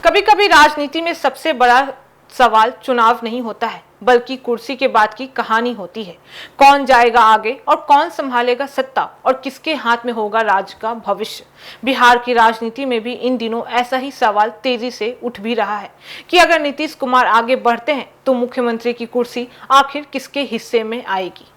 कभी कभी राजनीति में सबसे बड़ा सवाल चुनाव नहीं होता है, बल्कि कुर्सी के बाद की कहानी होती है। कौन जाएगा आगे और कौन संभालेगा सत्ता और किसके हाथ में होगा राज्य का भविष्य। बिहार की राजनीति में भी इन दिनों ऐसा ही सवाल तेजी से उठ भी रहा है कि अगर नीतीश कुमार आगे बढ़ते हैं तो मुख्यमंत्री की कुर्सी आखिर किसके हिस्से में आएगी।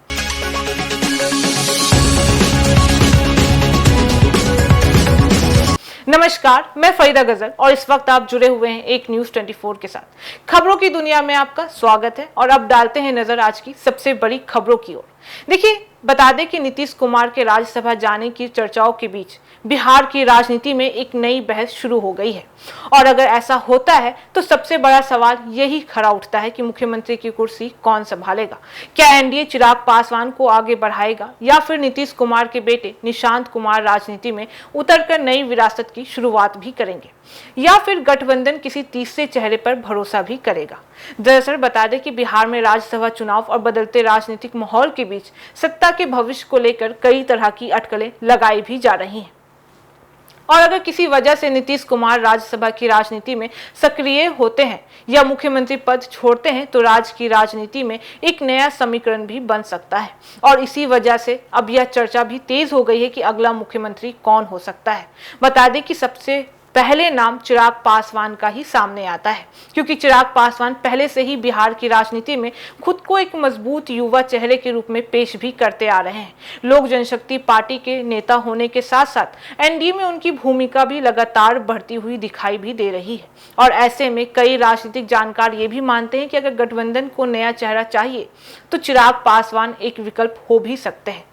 नमस्कार, मैं फरीदा गजल और इस वक्त आप जुड़े हुए हैं एक न्यूज 24 के साथ। खबरों की दुनिया में आपका स्वागत है और अब डालते हैं नजर आज की सबसे बड़ी खबरों की ओर। देखिए, बता दें कि नीतीश कुमार के राज्यसभा जाने की चर्चाओं के बीच बिहार की राजनीति में एक नई बहस शुरू हो गई है और अगर ऐसा होता है तो सबसे बड़ा सवाल यही खड़ा उठता है कि मुख्यमंत्री की कुर्सी कौन संभालेगा। क्या एनडीए चिराग पासवान को आगे बढ़ाएगा या फिर नीतीश कुमार के बेटे निशांत कुमार राजनीति में उतरकर नई विरासत की शुरुआत भी करेंगे या फिर गठबंधन किसी तीसरे चेहरे पर भरोसा भी करेगा। दरअसल बता दें कि बिहार में राज्यसभा चुनाव और बदलते राजनीतिक माहौल के बीच सत्ता के भविष्य को लेकर कई तरह की अटकलें लगाई भी जा रही हैं और अगर किसी वजह से नीतीश कुमार राज्यसभा की राजनीति में सक्रिय होते हैं या मुख्यमंत्री पद छोड़ते हैं तो राज्य की राजनीति में एक नया समीकरण भी बन सकता है और इसी वजह से अब यह चर्चा भी तेज हो गई है कि अगला मुख्यमंत्री कौन हो सकता है। बता दें कि सबसे पहले नाम चिराग पासवान का ही सामने आता है क्योंकि चिराग पासवान पहले से ही बिहार की राजनीति में खुद को एक मजबूत युवा चेहरे के रूप में पेश भी करते आ रहे हैं। लोक जनशक्ति पार्टी के नेता होने के साथ साथ एनडीए में उनकी भूमिका भी लगातार बढ़ती हुई दिखाई भी दे रही है और ऐसे में कई राजनीतिक जानकार ये भी मानते हैं कि अगर गठबंधन को नया चेहरा चाहिए तो चिराग पासवान एक विकल्प हो भी सकते हैं।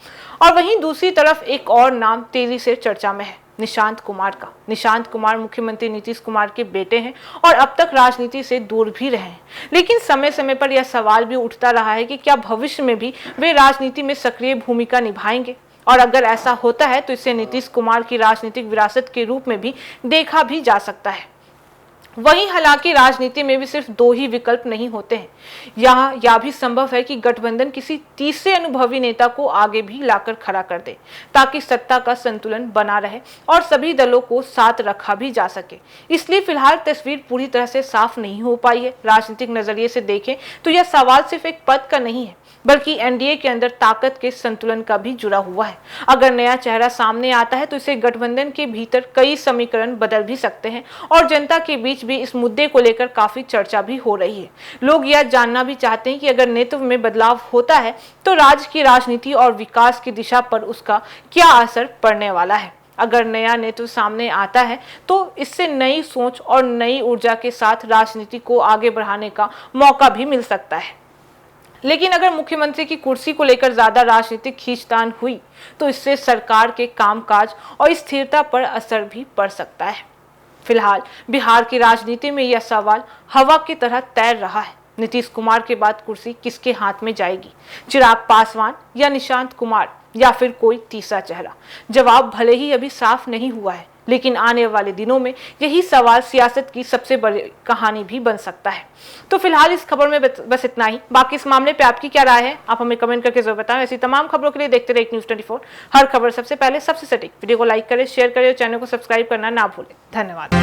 और वहीं दूसरी तरफ एक और नाम तेजी से चर्चा में है, निशांत कुमार का। निशांत कुमार मुख्यमंत्री नीतीश कुमार के बेटे हैं और अब तक राजनीति से दूर भी रहे हैं, लेकिन समय समय पर यह सवाल भी उठता रहा है कि क्या भविष्य में भी वे राजनीति में सक्रिय भूमिका निभाएंगे और अगर ऐसा होता है तो इसे नीतीश कुमार की राजनीतिक विरासत के रूप में भी देखा भी जा सकता है। वहीं हालांकि राजनीति में भी सिर्फ दो ही विकल्प नहीं होते हैं, यहाँ यह भी संभव है कि गठबंधन किसी तीसरे अनुभवी नेता को आगे भी लाकर खड़ा कर दे ताकि सत्ता का संतुलन बना रहे और सभी दलों को साथ रखा भी जा सके। इसलिए फिलहाल तस्वीर पूरी तरह से साफ नहीं हो पाई है। राजनीतिक नजरिए से देखें तो यह सवाल सिर्फ एक पद का नहीं है बल्कि एनडीए के अंदर ताकत के संतुलन का भी जुड़ा हुआ है। अगर नया चेहरा सामने आता है तो इसे गठबंधन के भीतर कई समीकरण बदल भी सकते हैं और जनता के बीच भी इस मुद्दे को लेकर काफी चर्चा भी हो रही है। लोग यह जानना भी चाहते हैं कि अगर नेतृत्व में बदलाव होता है तो राज्य की राजनीति और विकास की दिशा पर उसका क्या असर पड़ने वाला है। अगर नया नेतृत्व सामने आता है तो इससे नई सोच और नई ऊर्जा के साथ राजनीति को आगे बढ़ाने का मौका भी मिल सकता है। लेकिन अगर मुख्यमंत्री की कुर्सी को लेकर ज्यादा राजनीतिक खींचतान हुई तो इससे सरकार के कामकाज और स्थिरता पर असर भी पड़ सकता है। फिलहाल बिहार की राजनीति में यह सवाल हवा की तरह तैर रहा है। नीतीश कुमार के बाद कुर्सी किसके हाथ में जाएगी, चिराग पासवान या निशांत कुमार या फिर कोई तीसरा चेहरा? जवाब भले ही अभी साफ नहीं हुआ है, लेकिन आने वाले दिनों में यही सवाल सियासत की सबसे बड़ी कहानी भी बन सकता है। तो फिलहाल इस खबर में बस इतना ही। बाकी इस मामले पे आपकी क्या राय है, आप हमें कमेंट करके जरूर बताएं। ऐसी तमाम खबरों के लिए देखते रहिए न्यूज़ 24, हर खबर सबसे पहले सबसे सटीक। वीडियो को लाइक करें, शेयर करें और चैनल को सब्सक्राइब करना ना भूलें। धन्यवाद।